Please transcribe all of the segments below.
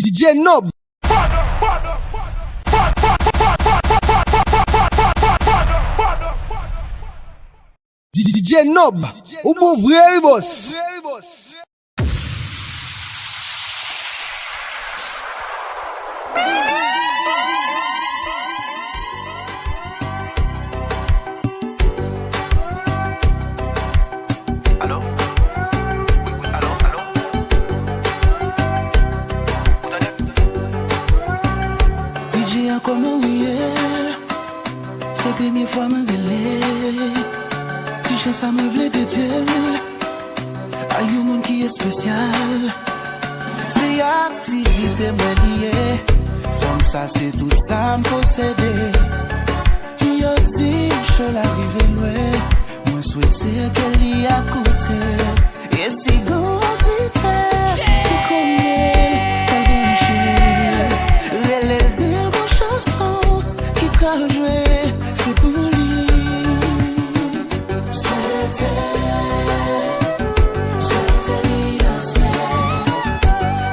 DJ Nob. DJ Nob. Ou bon vrai boss. Comment oui, c'est la première fois que je me si je ça me voulait te dire, a un monde qui est spécial. C'est activité moi liée, comme ça c'est tout ça me posséder. Yo dit je l'arrive loin, moi souhaiter qu'elle y a côté. Et si grandité, tu connais, qui peut jouer, c'est pour lui. C'était l'innocent.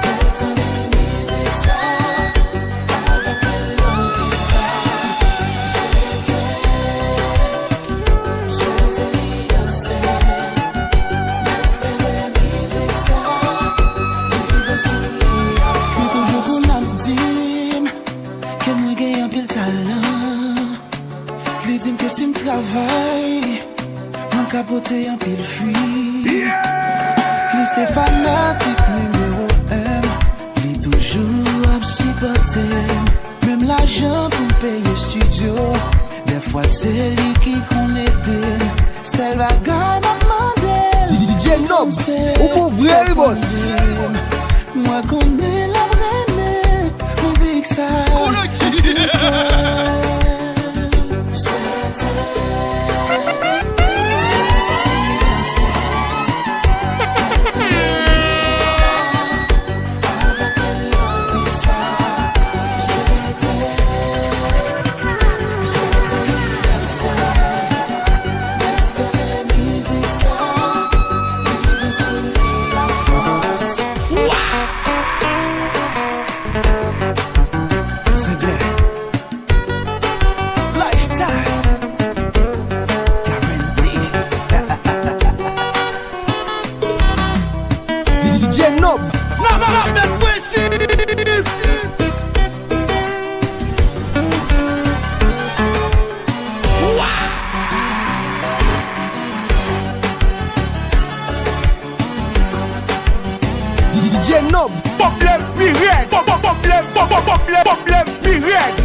Elle tenait musique ça, avec elle on dit ça. C'était l'innocent. M'espérait musique ça, il veut sourire. Mais toujours qu'on a dit que moi gagne un pile talent. Lui dit que si me travaille, moi capoter un pile fuit. Lui c'est fanatique numéro 1. Lui toujours à supporter. Même l'argent pour payer studio. Des fois c'est lui qui connaît. C'est le bagage m'a demandé. DJ Nob. Ou bon vrai boss. Moi connais la vraie musique ça. DJ Nob. DJ Nob. Problème pyrène. Problème pyrène.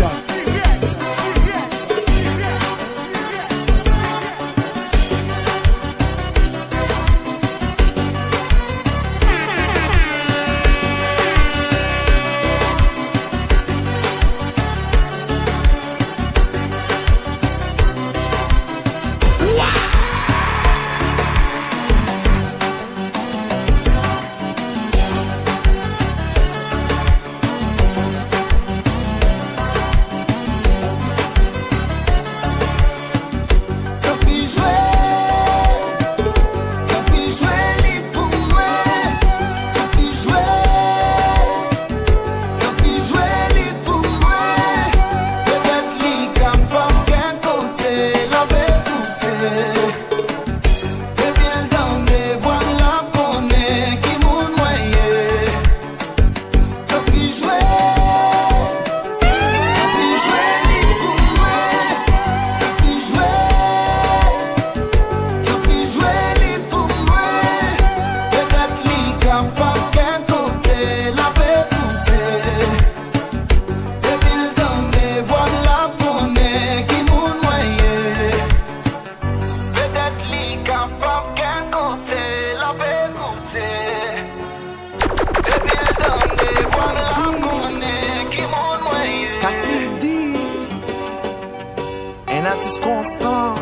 Un artiste constant.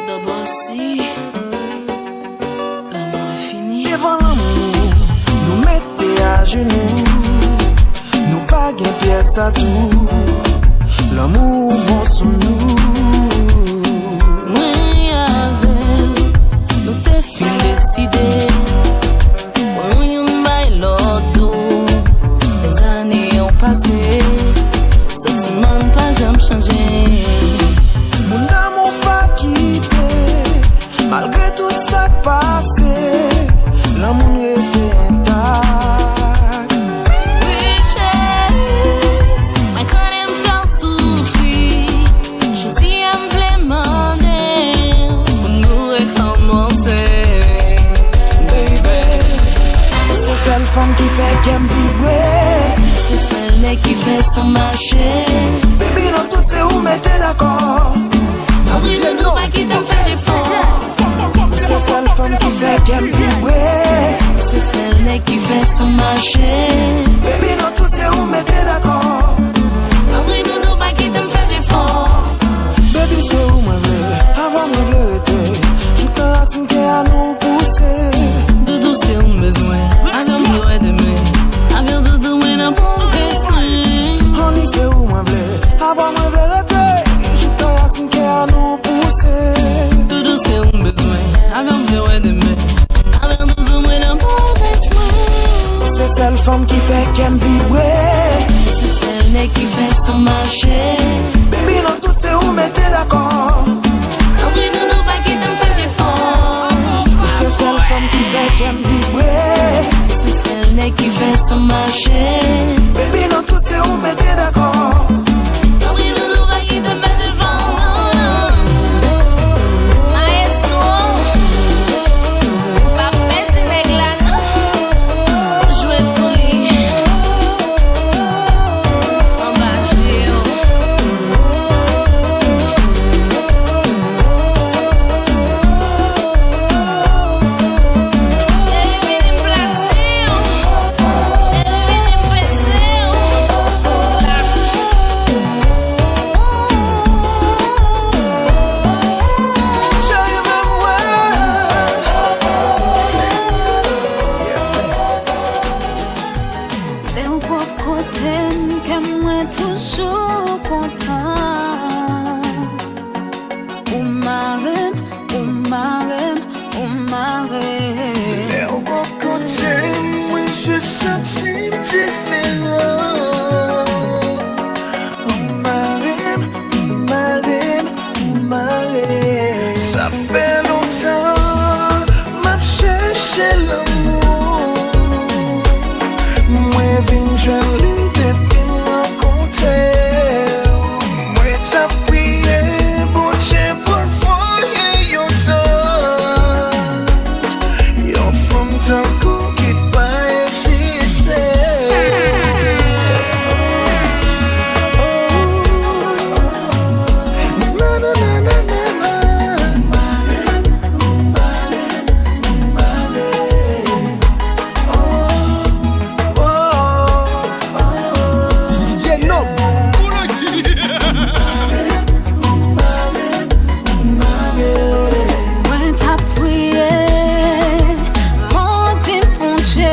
D'abord si l'amour est fini. Devant l'amour, nous mettez à genoux. Nous pas gain pièce à tout. L'amour bon sous nous. Oui, avec nous t'es décidé. Oui, on baille l'autre. celle femme qui fait qu'aime vibrer. C'est celle qui fait son marché. Baby, non, tout c'est où mettez d'accord. Oui, nous nous pas qui t'en fait effort. C'est celle femme qui fait qu'aime vibrer. C'est celle qui fait son marché. Baby, non, tout c'est où mettez d'accord. Oui, nous nous pas qui t'en fait effort. Baby, c'est où moi veux, avant moi veux été. Je te racine qui à nous pousser. Doudou, c'est un besoin. Avant moi d'aimer. Avant doudou, mais n'a pas besoin. Honey, c'est où moi veux, avant moi veux été. Je te racine qui à nous pousser. Doudou, c'est un besoin. Avant moi d'aimer. Avant doudou, mais n'a pas besoin. C'est celle femme qui fait qu'aime vibrer. C'est celle qui fait son marché. Baby, non, tout c'est où mettez d'accord. Oui, nous nous pas qui t'en fait effort. C'est celle femme qui fait qu'aime vibrer. C'est celle qui fait son marché. Baby, non, tout c'est où mettez d'accord. Oui, nous nous pas qui t'en fait effort. Maestro, pas petit nègre là, non. Jouer pour lui. En bas, Géo. Chérie, vini platir. Chérie, vini presser. Chérie, même T'es un beau côté que moi toujours content. Ou marème, ou marème, ou marème. Et au bon côté, moi je senti différent. Oh marème, marème, marème. Ça fait longtemps, m'a cherché l'amour. Moi vin joindre depuis m'a rencontré. Moi t'as prié, bon Dieu pour voyer yon son. Yon femme tant qu'on qui pas exister. Na na na na na na. DJ Nob. Moi t'as prié, mon déponché.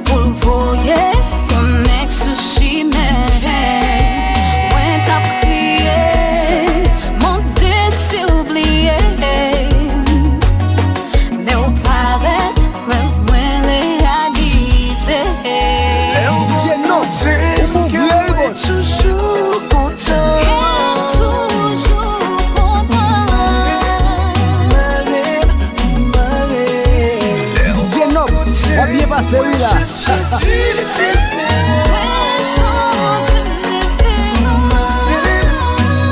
Pour le voyer, ton ex-chimère. Moi t'as prié, mon désir oublié. Mais au paradis, rêve moins réalisé. DJ Nob. Oubouvre les boss. Toujours content. Toujours content. Marème, marème. DJ Nob. Va bien passer, oui là. Je senti différent. Marème,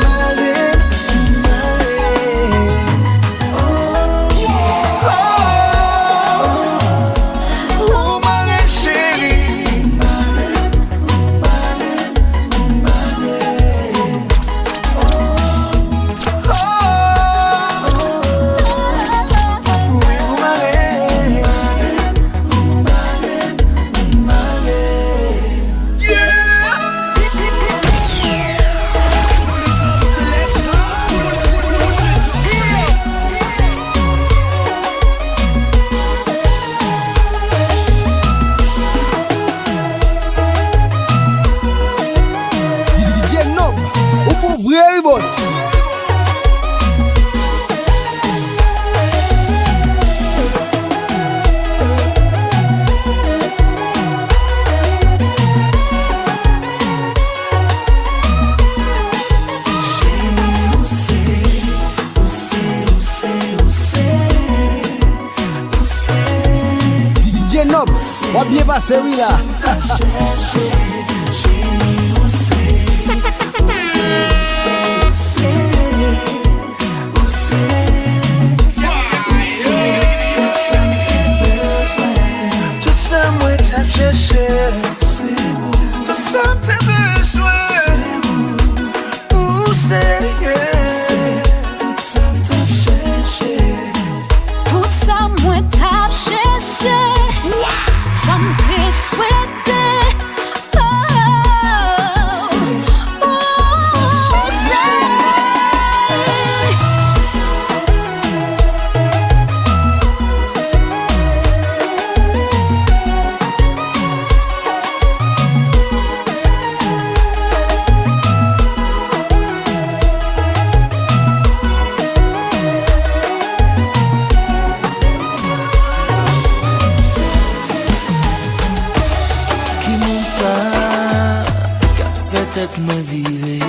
marème. Oh, marème chérie. Oui, vous marème. DJ Nob. Oubouvre les boss. DJ Nob. Va bien passer, oui là. cherché, tout ça t'es besoin, où c'est, tout ça t'as cherché, Tout ça, moi, t'as cherché. Ça m'te souhaité. tête me virer.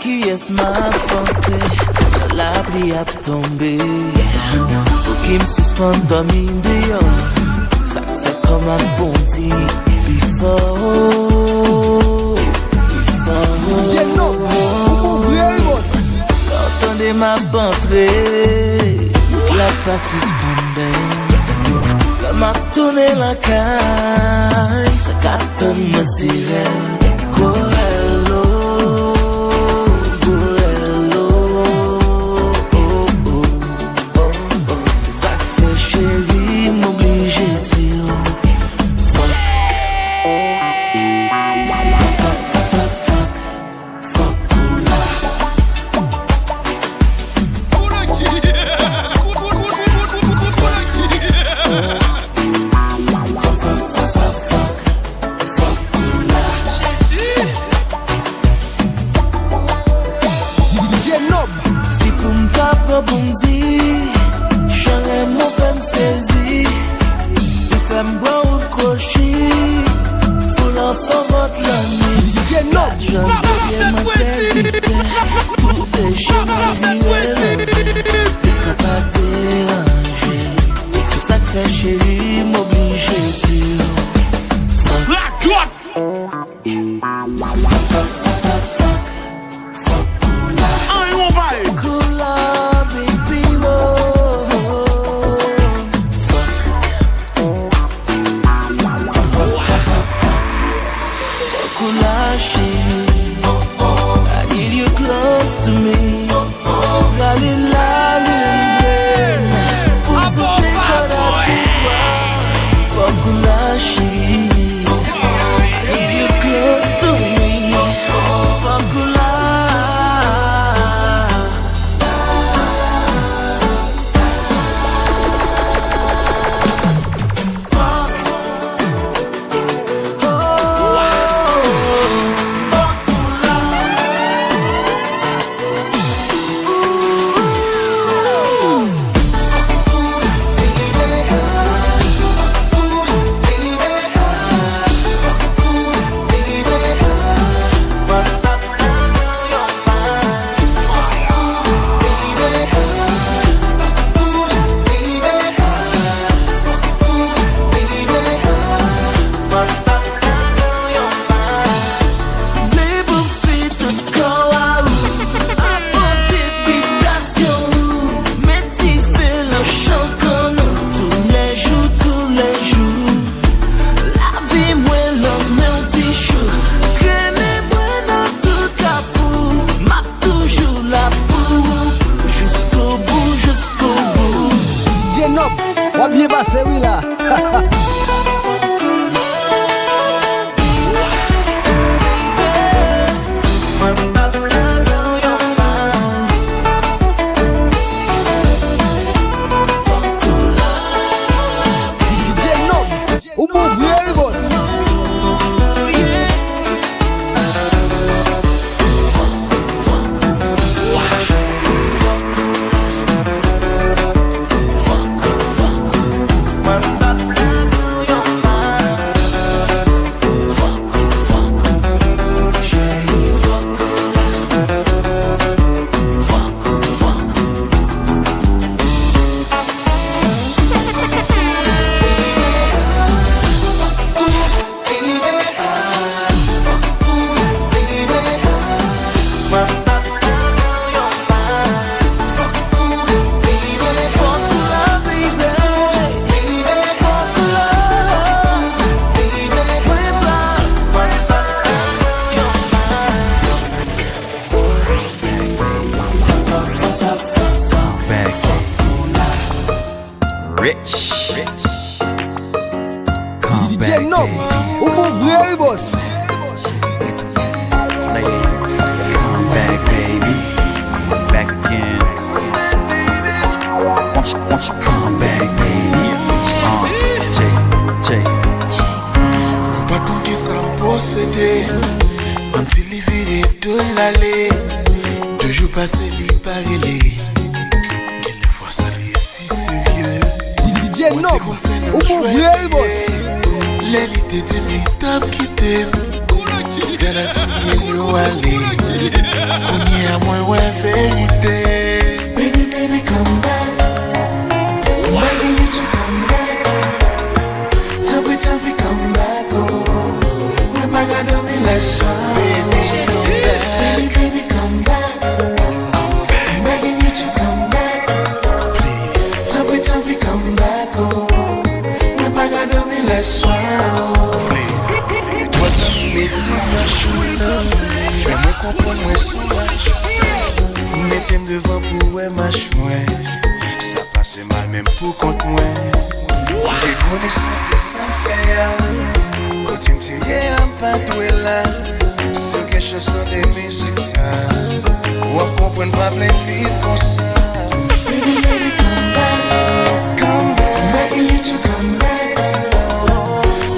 Qui est-ce ma pensée? La pluie a tombé. Pour qui me suspende dans mine dehors. Ça fait comme un bondi. Plus fort. Plus fort. DJ Nob, entendez ma bantrée. La pas suspendée. Comme a tourné la caille. Ça cartonne ma sirène. Corello, Corello, oh, oh, oh, oh. C'est ça que fait chérie, m'obliger de dire fuck. Fuck, fuck, fuck, fuck, fuck, coula. Bonzi, j'aurais mon femme saisi, le femme bois ou crochet, faut l'enfant votre l'année. DJ Nob, J'en deviens ma tête, tout est chez ma vie, et ça pas déranger. C'est ça que fait chérie, m'obliger de dire. Black God! va bien passer, oui là. DJ Nob, ou mon vieux boss. DJ Nob, ou mon vrai boss. Come back, baby. Back again. Won't you come back, baby? J. Pas de qui ça me possédait. Until il vire de l'allée. 2 jours passés, il parlait. Quelle fois ça lui est si sérieux. DJ Nob, ou mon vrai boss. L'élite dit mi tap quitté. Gana soumis yo allé. Konye à moi ouais vérité. Baby, baby, come back. I'm begging you to come back. Toby, come back. Oh, me paga dormir la soirée. Baby, come back. I'm begging you to come back. Toby, come back. Oh, me paga dormir la soirée. Toi ça me met ma choule. Fais-moi comprendre moi sous match. Mettez-moi devant pour ouais match moi. Ça passe mal même pour contre moi. Des connaissances de ça fait. Quand tu me tirais un pas doué là. C'est quelque chose de musique ça. Ou à comprendre pas plein de vie comme ça. Baby, come back. Come back. I'm begging you to come back.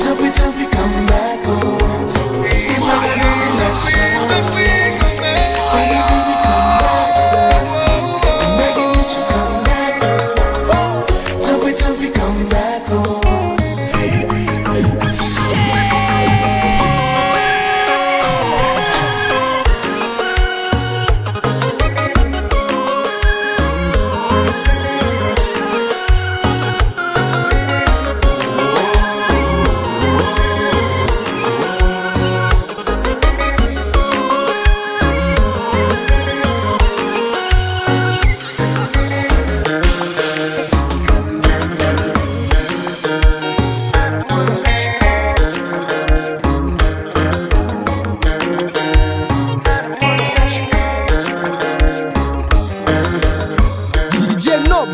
Toby, come back. Oh, me paga dormir la soirée. Toby, come back, oh, baby, I'm sorry. DJ Nob,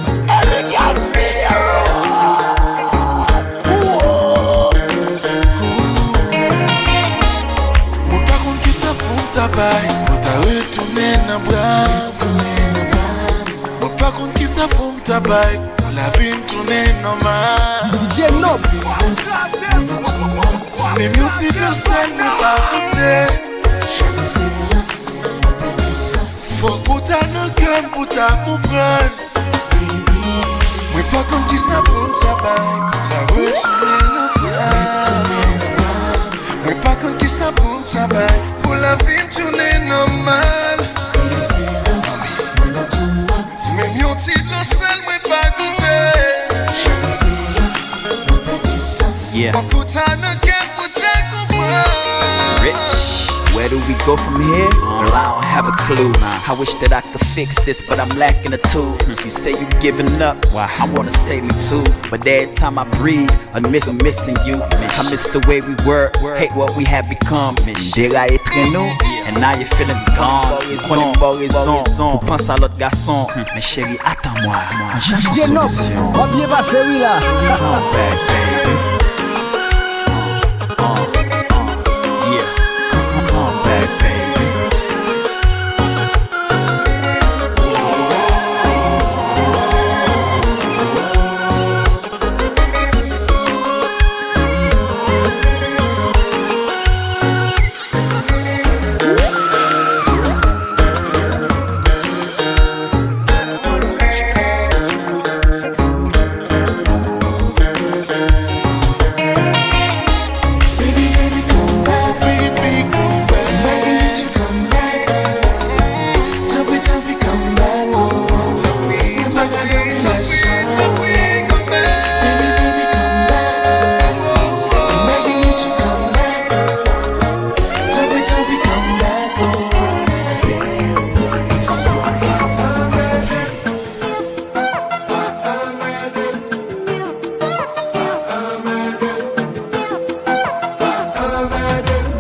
Moi pas contre qui ça pour tabac. Pour ta retourner dans bras. Moi pas contre qui ça pour tabac. Pour la vie me tourner normal. DJ Nob, Mais mieux si le seul n'est pas côté. Faut pour ta no cœur pour ta comprendre. Moi pas contre qui ça pour tabac. Pour ta retourner dans bras. Moi pas contre qui ça pour tabac. Pour la vie me tourner normal. Mais mieux si le seul n'est pas côté. Yeah. Pour ta no cœur pour ta comprendre. Rich, where do we go from here? Well, I don't have a clue. I wish that I could fix this, but I'm lacking the tools. You say you giving up, well, I wanna save me too. But every time I breathe, I'm missing you. I miss the way we were, hate what we have become. Déraillé très nous, and now your feelings gone. Prenez pas raison, pour penser à l'autre garçon. Mais chérie, attends-moi, je cherche DJ une Nob, solution. va bien passer oui là. Come back, baby. Yeah, come back, baby.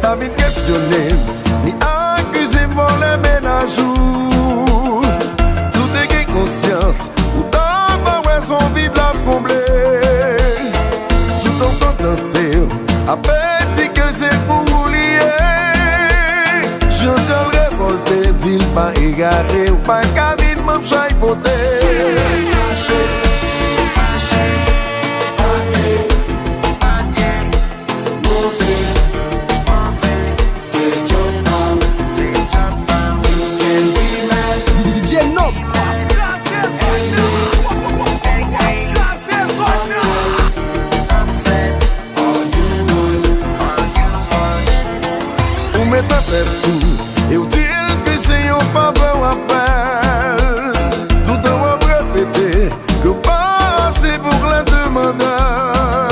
Pas vite questionner, ni accuser pour le ménage. Tout est qui conscience, ou d'avoir raison vide la combler. Tout en tenté, Appétit que c'est pour oublier. Je te révolté, dit pas égaré, ou pas cabine, mon chat hypothé. DJ Nob. Ou met à faire tout, et ou dire que c'est un faveur à faire. Tout en va répéter, que passer pour la demandeur.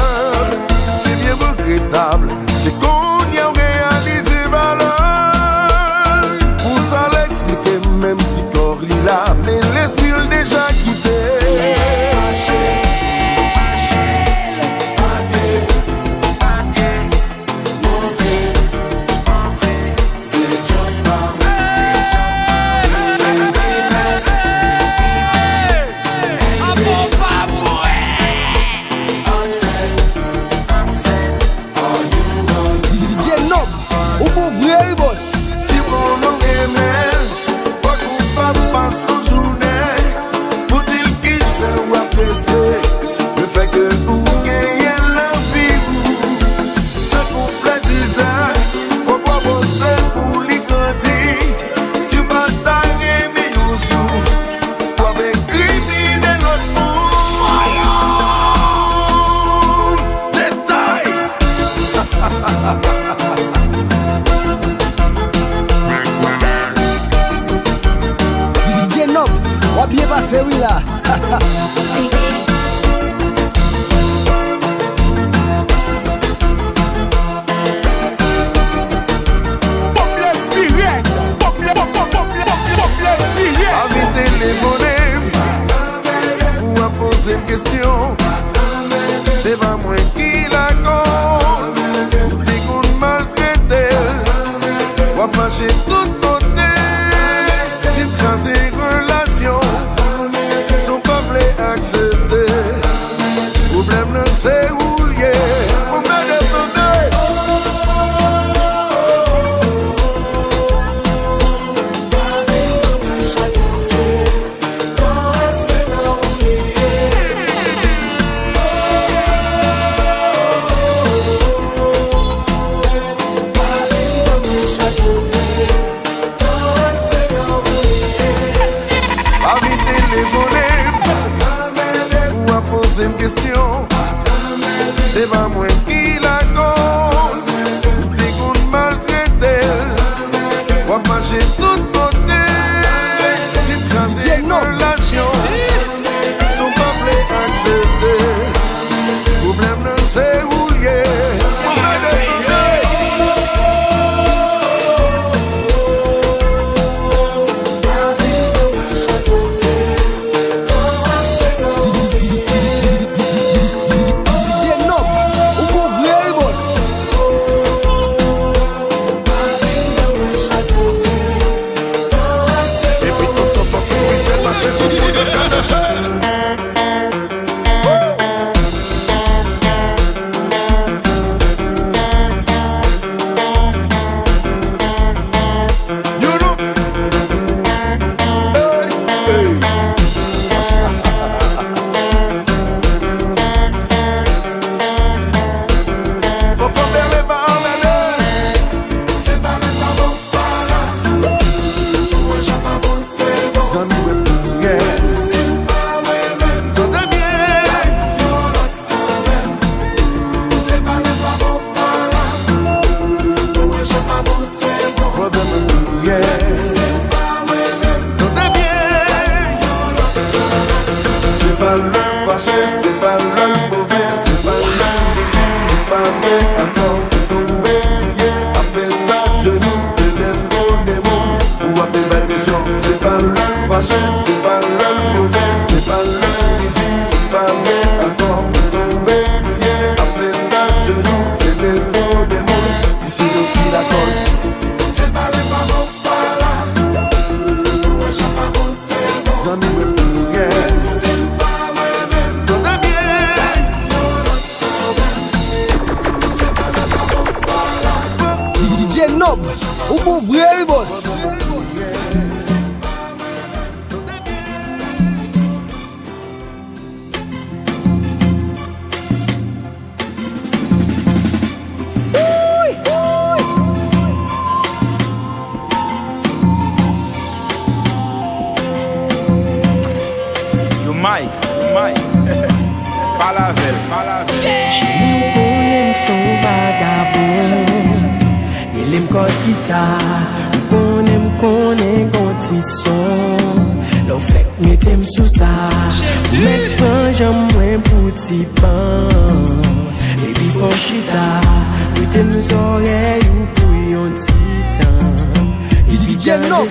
C'est bien regrettable, c'est qu'on y a réalisé valeur. Pour ça l'expliquer, même si corps il là, mais l'esprit l'a déjà quitté. DJ Nob. Ou bon vrai boss. Si mon nom est mère, pas coupable pas son journée. Pour dire qu'il s'est apprécié, le fait que vous gagnez la vie, ça complète ça. Faut pas bosser pour les grandir. Tu vas t'arrêter, mais au jour, pour avec criminel l'autre monde. Détail. DJ Nob. On va bien passer, oui là. Avec téléphoné, ou à poser une question. C'est pas moi qui la cause. T'es qu'on maltraité, ou à marcher tout côté. Écraser relations, sont pas prêts à accepter. Problème non c'est où lié, on m'a détourné. Avec téléphoné, ou à poser une question. C'est pas moi qui la cause. T'es qu'on maltraité, ou à marcher tout côté. T'es une relation, sont pas prêts à accepter. Problème non c'est où lié, on m'a détourné. DJ Nob. Ou bon vrai boss. Et puis tout enfant qui était passé tout le monde de DJ Nob, ou bon vrai boss. Mike, Palavel. Chérie, ou konem son vagabond. Il aime code guitare. Ou konem gonti son. L'on fait que mettez-moi sous ça. Mette pas j'aime moins petit pan. Et puis faut chita. Mettez-moi aux oreilles ou pour yon titan. DJ Nob.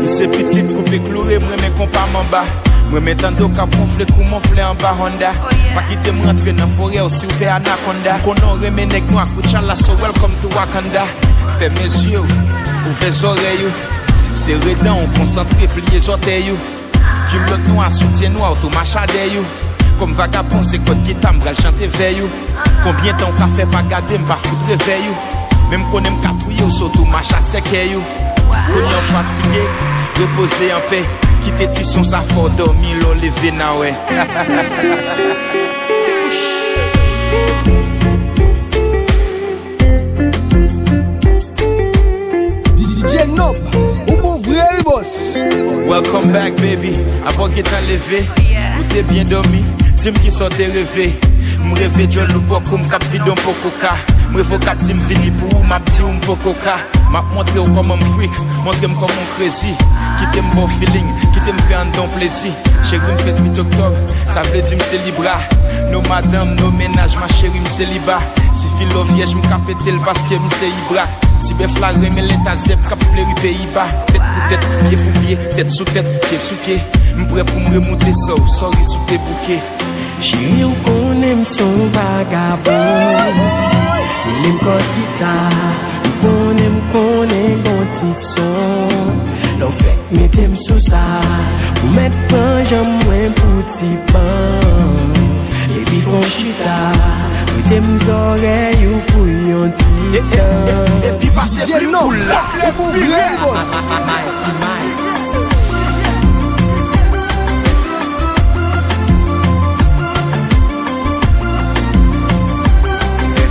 C'est petit coupé cloué, moi mes compas m'en bas. Moi mes tando cap gonflé kou monflé en bas Honda. Pas quitter moi rentrer dans forêt aussi ou faire anaconda. Konon remé nèg noir Kuchala so welcome to Wakanda. Fais mes yeux, ouvre les oreilles. Serré dents, concentré, plier les orteils. Qui l'autre noir, soutien noir, tout machade. Comme vagabond, c'est quoi qui t'am bral chanter veille. Combien de temps qu'a fait pas garder, m'pas foutre réveil. Même qu'on aime catouiller, surtout macha sec. Qu'on y fatigué, reposer en paix. Quitter tisson, ça faut dormir, l'on lever na ouais. DJ Nob, ou bon vrai boss. Welcome back baby, avant qu'il t'en levé. Ou t'es bien dormi, dis-moi qui sont tes rêvés. M'rêve John Loupo comme cap vidon pour coca. M'rêve cap tim vini pour ma petit ou pour coca. M'a montré comment freak, montré comment crazy. Qui t'aime bon feeling, qui t'aime faire un don plaisir. Chérie m'fait 8 octobre, ça veut dire m'se libra. Nos madame, nos ménages, ma chérie m'se liba. Si filo vierge m'capétel parce que m'se ibra. Si be flagré mais l'état zep cap fleuri Pays-Bas. Tête pour tête, pied pour pied, tête sous tête, pied sous pied. M'prêt pour m'remonter ça, sorry sous tes bouquets. Chérie, ou konem son vagabond. Il aime code guitare. Ou konem gonti son. L'on fait mettez-moi sous ça. Ou mettre pas j'aime moins petit pan. Et puis font chita. Mettez-moi aux oreilles ou pour yon titan. Et puis passez DJ plus Nob, cool là. ou bon vrai boss.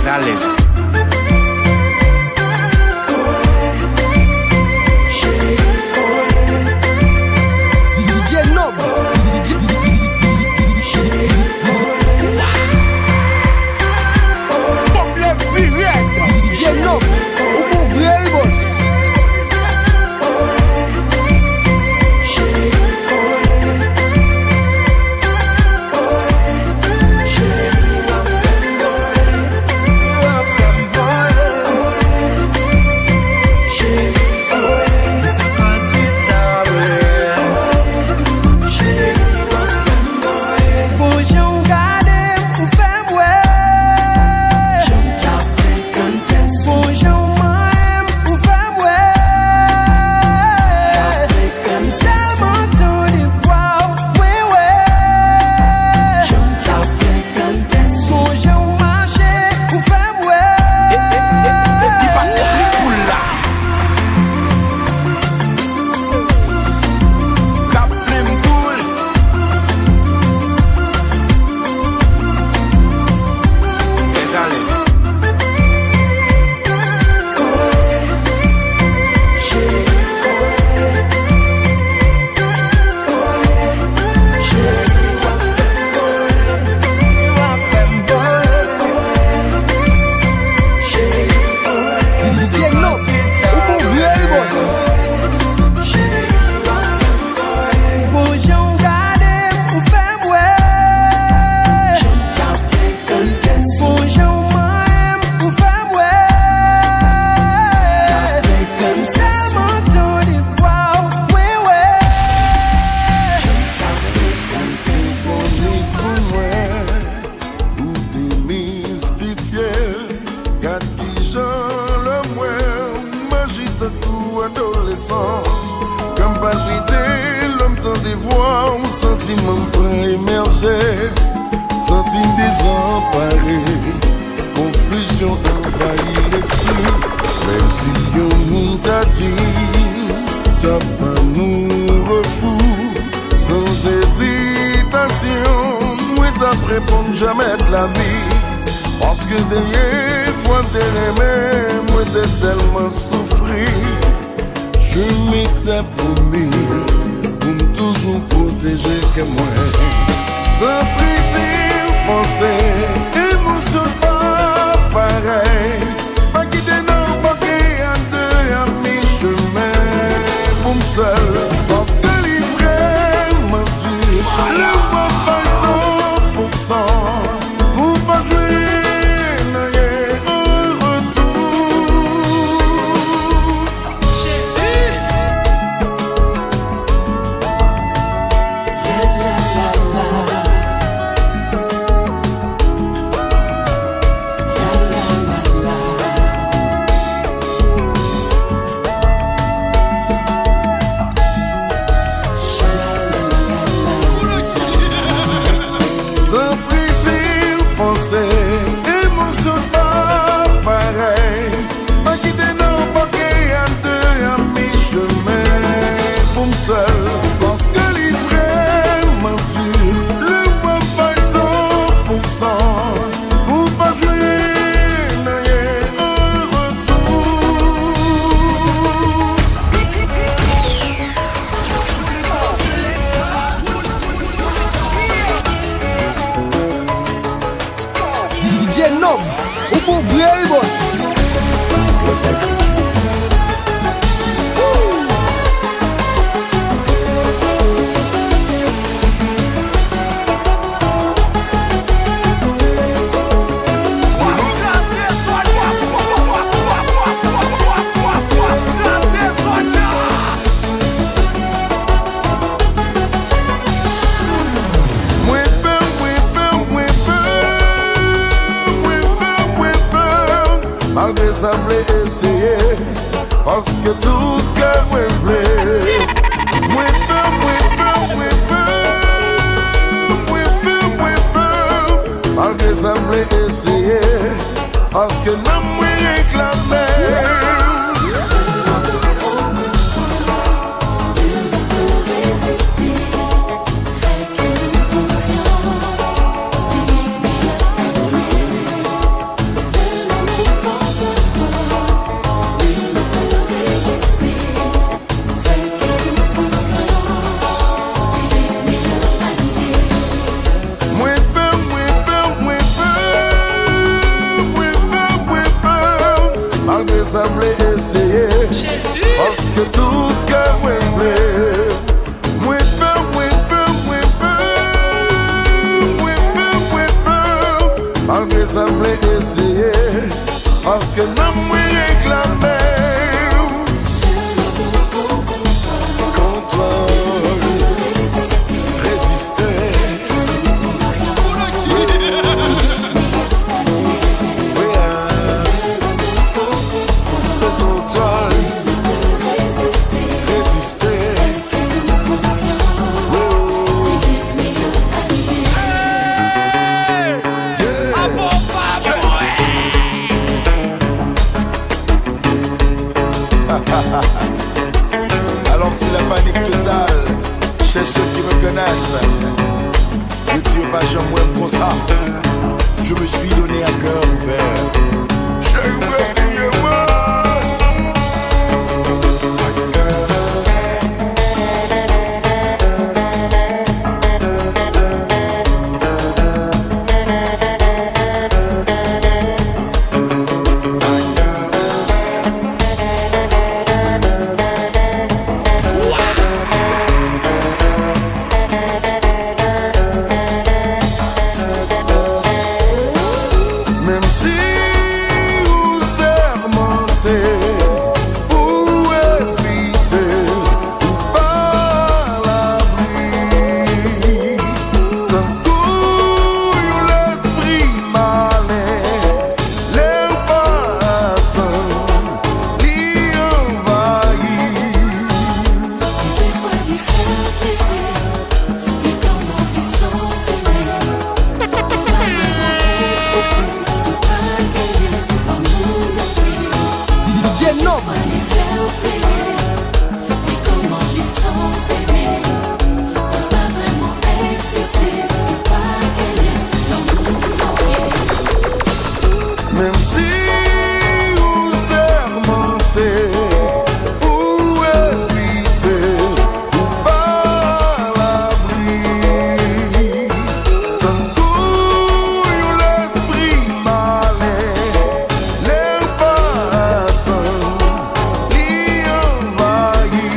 Alex. DJ Nob, DJ Nob, ou bon vrai boss. Sentiments prend émerger, sentim désemparé, confusion envahit l'esprit. Même si yon nous t'a dit, t'as pas nous refou, sans hésitation, moi t'as répondre jamais de la vie. Parce que derrière, fois t'es aimé, moi t'es tellement souffri. Je m'étais promis pour me toujours protéger que moi. Sans prise, penser, émotion pas pareil. Pas quitter non, pas qu'il à deux à mi-chemin. Pour me seul, parce que livré m'a dit, le moi pas 100%. Pour pas jouer. DJ Nob, o bom brave boss. Malgré ça voulait essayer, parce que tout cœur me plaît. Malgré ça voulait essayer, parce que non moi réclamé. Ça voulait essayer, parce que tout cœur me plaît. Malgré ça voulait essayer, parce que non moi réclamé. Alors c'est la panique totale chez ceux qui me connaissent. Je tire pas jamais pour ça. Je me suis donné un cœur ouvert. J'ai ouvert moi. Même si vous Noble. Même si vous sermentez ou évitez ou pas l'abri, tant qu'on l'esprit malin, l'air pas attendre, l'y envahir.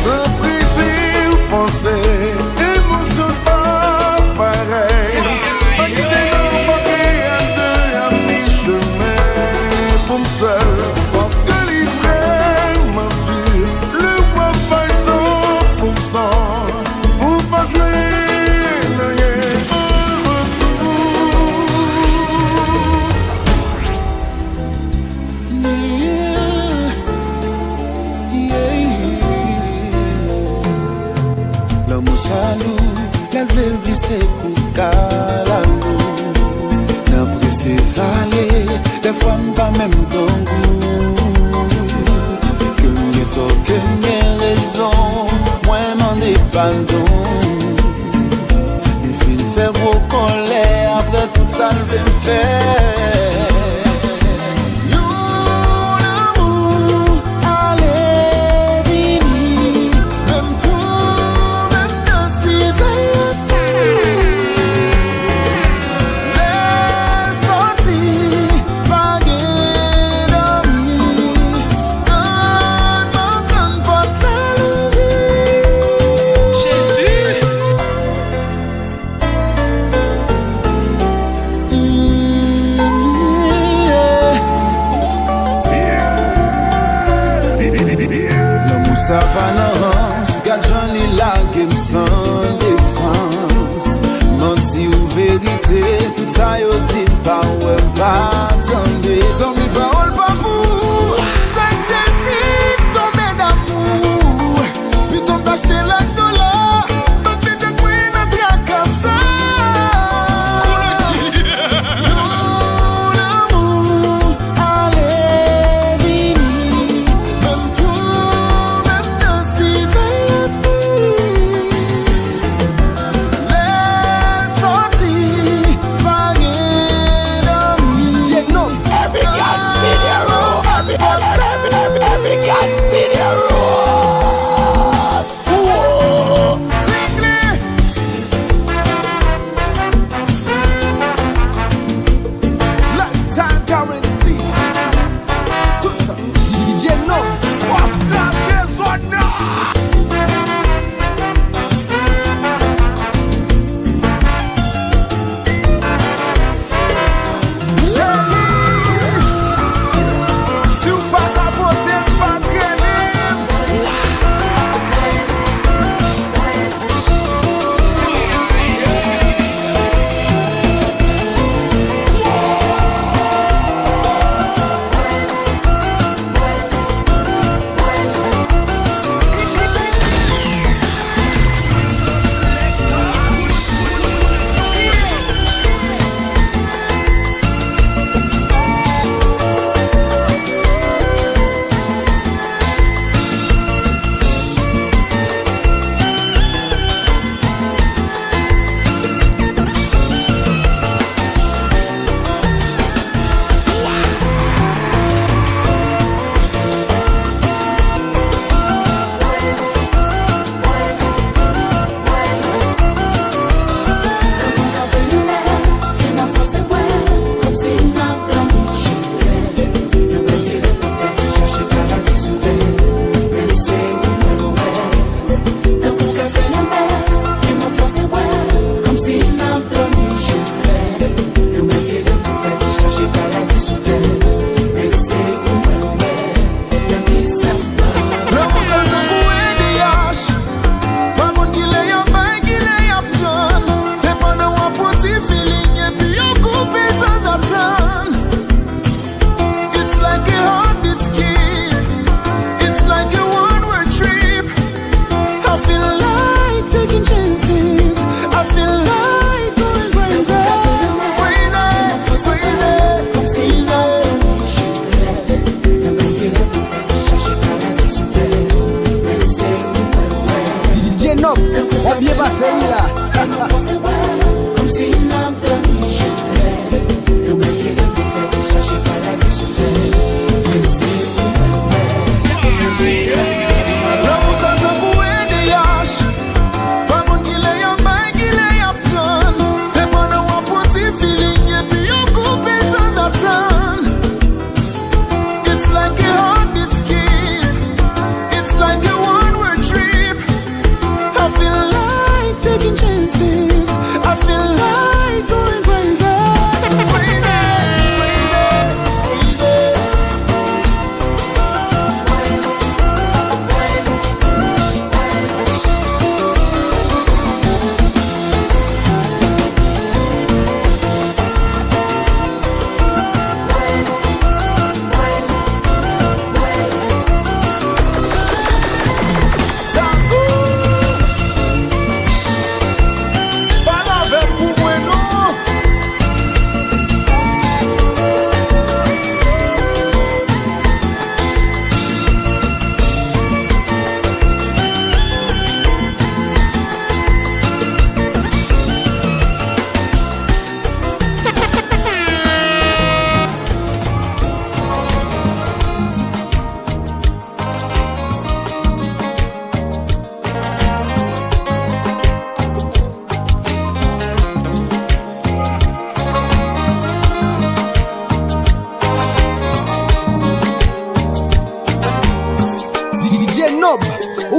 Sans prise ou pensée, émotion pas pareil. Pas quitter nos papiers à deux à mi-chemin pour me seul. Parce que les vraiment dur, le voix pas 100%. Pour pas jouer le rien en retour. L'amour salou, la vle vise pou kalamou. Nan presse vale, des fois m'pa même ton goût. Que m'ye to, que m'ye raison, moi m'en pardon. M'fin faire vos colères, après tout ça l've m'faire. Ça va non, garde j'en ai largué sans défense. Menti ou vérité, tout ça yo dit pas ouais pas attendez. Sans mes paroles pas pour, ça te dit tomber d'amour. Puis tu m'as acheté la douleur, pas de te couiller notre tracasse. L'amour, allez vini, même toi. DJ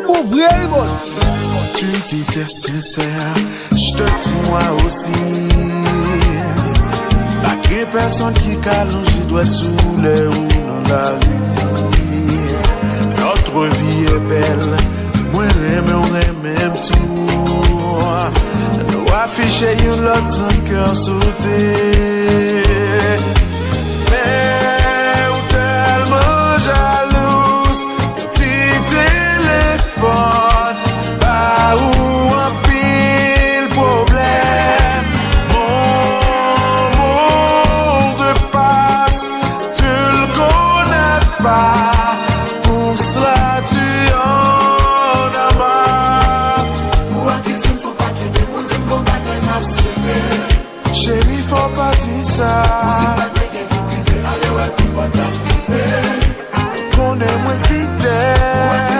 bon vrai boss. Tu me dis t'es sincère, je te dis moi aussi. Pas que personne qui calonge doit sous les roues dans la vie. Notre vie est belle, moi on aime même tout. Nous afficher une l'autre sans cœur sauté. Mais ou tellement jalouse, petit téléphone, pas où un pile problème. Mon monde passe, tu le connais pas, pour cela tu en as marre. Chérie, faut pas dire ça. Qu'on est moins fidèle.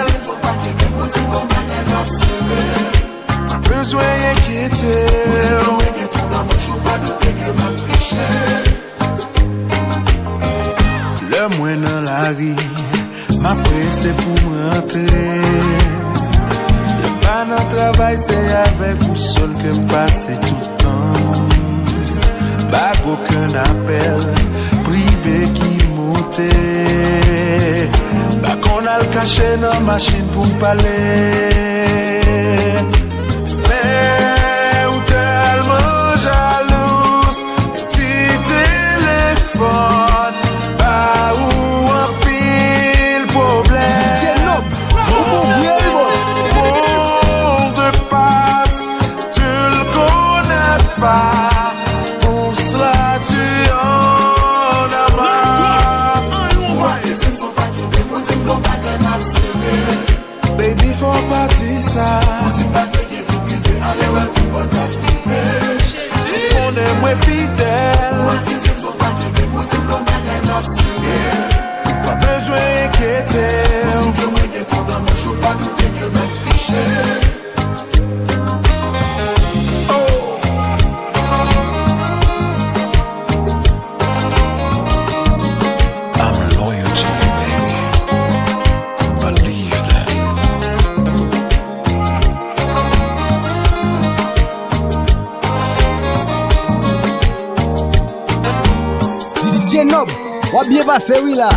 Besoin d'inquiéter. Le moins dans la rue, ma presse pour me rentrer. Le pas dans le travail, c'est avec vous seul que me passe tout le temps. Pas aucun appel privé qui montait. Pas qu'on a le caché dans la machine pour me parler. Mais ou tellement jalouse, petit téléphone, pas où un pile problème. DJ Nob, bon vrai boss. Monde passe, tu le connais pas. Baby, faut pas dire ça. On est moins fidèle. Pas besoin d'inquiéter. DJ Nob, on va bien passer oui là.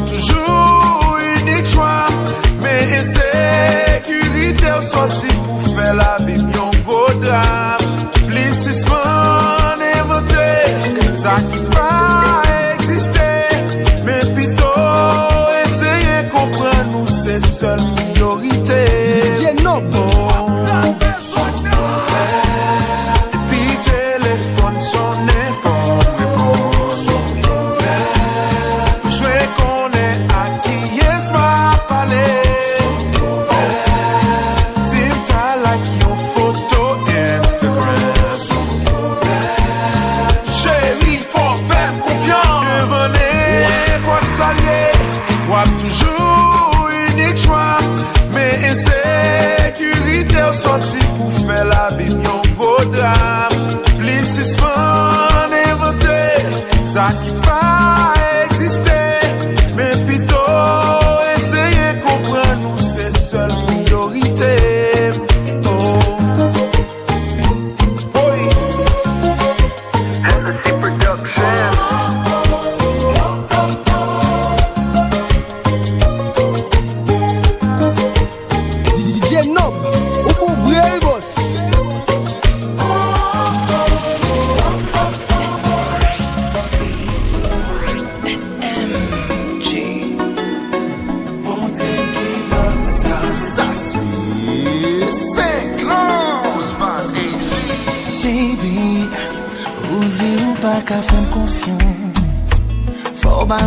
Toujours unique choix, mais insécurité au sorti pour faire la vie bien beau drame. Plississement inventé, ça qui va exister, mais plutôt essayer de comprendre nous c'est seule priorité. DJ Nob. Puis téléphone sonne fort répondre. Toujours unique choix, mais insécurité au sorti pour faire la vie bien beau drame. Plississement inventé, ça qui va exister, mais plutôt essayer de comprendre nous c'est seule priorité. Oh.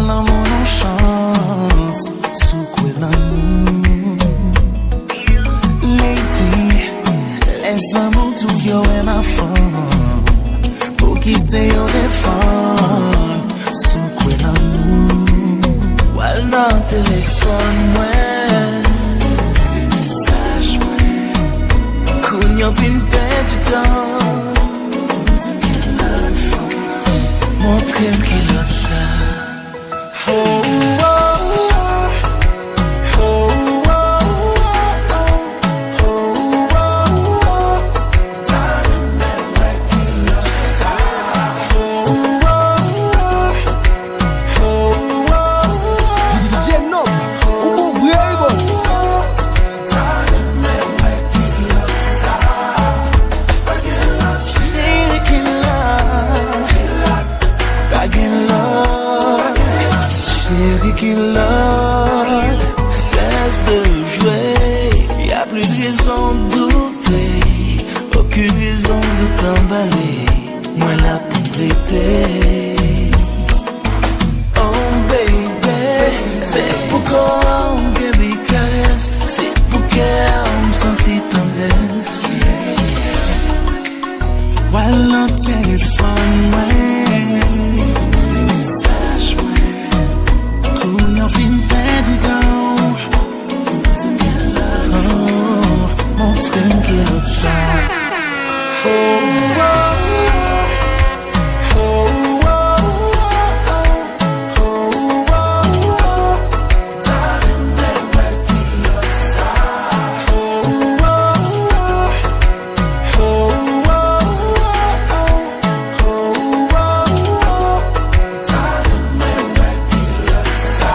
l'amour nous chance, sous quoi l'amour. Lady, les amours tout yo et ma femme, pour qui c'est yo défendre, sous quoi l'amour. While dans téléphone, ouais, message, ouais, qu'on y a fin perdu temps. Montre-moi qu'il a ça. Oh, oh, oh, oh, oh, oh, DJ Nob, o povo e aí, boss. Chérie qui l'a, cesse de jouer. Y'a plus de raison de douter, aucune raison de t'emballer. Moi la compléter. Oh baby, c'est pourquoi on me caresse, c'est pourquoi on me sentit tendresse. While on téléphone, ouais. Fin perdu temps. Oh, montre-moi qu'il a ça. Oh, oh, oh, oh, oh, oh, oh. Darling, baby, qu'il a ça. Oh, oh, oh, oh, oh, oh. Darling, baby, qu'il a ça.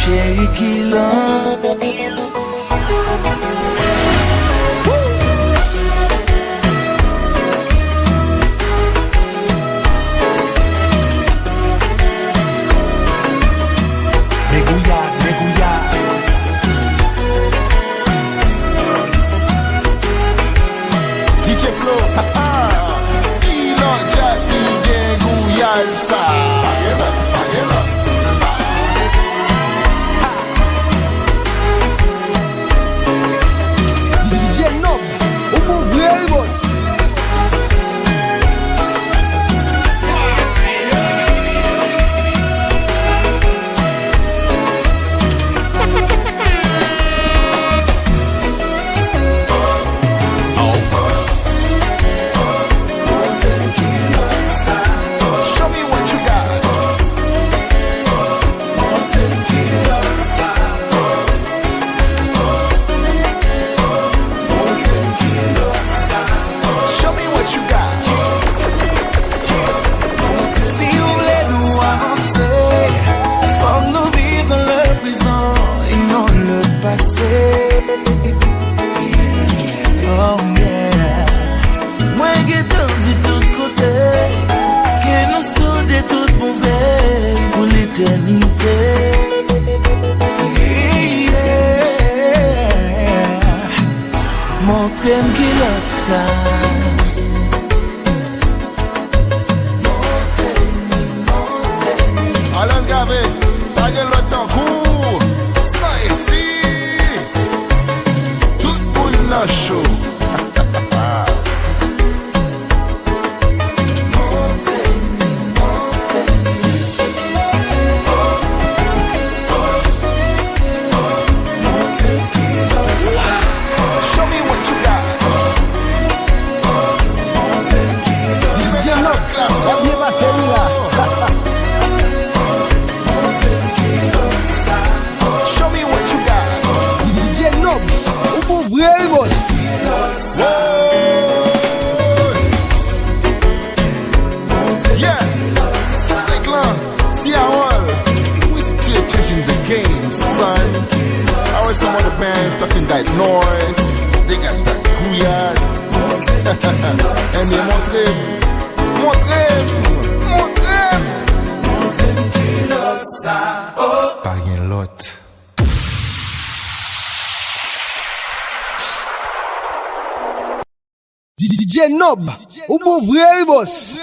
Chérie qui l'a. DJ Flow, Kilo Jazz DJ Guyalsa. DJ Nob, o povo e aí, boss. Show me what you got. Show me what you got. Si vous voulez nous avancer, faut nous vivre dans le présent et non le passé. Oh yeah. Moi qui t'en dis tout côté, que nous soudons tout pour vrai, pour l'éternité. Yeah. Montre-moi qu'il a ça. Alain Gavé, pas de l'autre en cours. Ça ici, tout le monde a chaud. Show me what you got. DJ Nob, é minha parceria lá. Show me what you got. DJ Nob, o povo e aí, boss. Yeah, Cyclone, Seattle. We still changing the game, son. I heard some other bands talking that noise. They got that couillard. And they montrez. Pas rien l'autre. DJ Nob, ou bon vrai boss.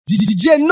DJ Nob.